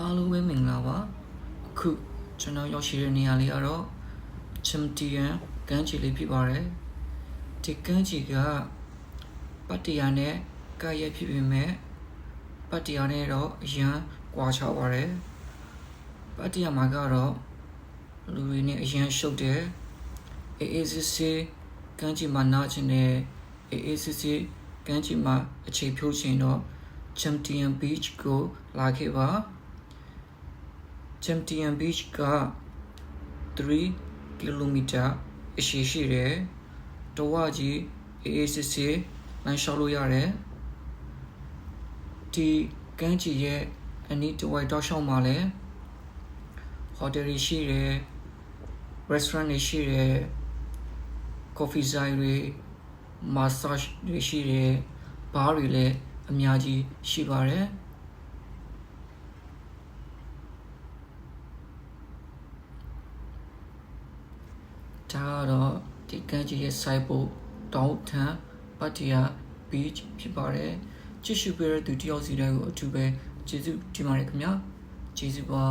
အားလုံးပဲမင်္ဂလာပါအခုကျွန်တော်ရောက်ရှိတဲ့နေရာလေးကတော့ချမ်တီယန်ကမ်းခြေလေးဖြစ်ပါတယ်ဒီကမ်းခြေကပတ်တီယာနဲ့ကပ်ရက်ဖြစ်ပေမဲ့ပတ်တီယာနဲ့တော့အရန်ကွာခြားပါတယ်ပတ်တီယာမှာကတော့လူတွေနဲ့အရန်ရှုပ်တယ်အေးစစ်စစ်ကမ်းခြေမှာနားချင်တယ်အေးစစ်စစ်ကမ်းခြေမှာအခြေဖြိုးချင်တော့ချမ်တီယန် beach ကိုလာခဲ့ပါChampion Beach က3 kilometer အရှည်ရှိတယ်။တဝကြီးအေးစစ်စစ်လမ်းလျှောက်လို့ရတယ်။ဒီကမ်းခြေရဲ့အနီးတစ်ဝိုက်တောက်လျှောက်မှာလည်းဟိုတယ်တွေရှိတယ်။ restaurant တွေရှိတယ်။ coffee ဆိုင်တွေ massage တွေရှိတယ်။ bar တွေလည်းအများကြီးရှိပါတယ်။ဒါကတော့ဒီကမ်းခြေရဲ့ site ပို့ downtown Pattaya Beach ဖြစ်ပါတယ်ကြည့်ရှုပေးတဲ့သူတယောက်စီတိုင်းကိုအထူးပဲကျေးဇူးတင်ပါတယ်ခင်ဗျာကျေးဇူးပါ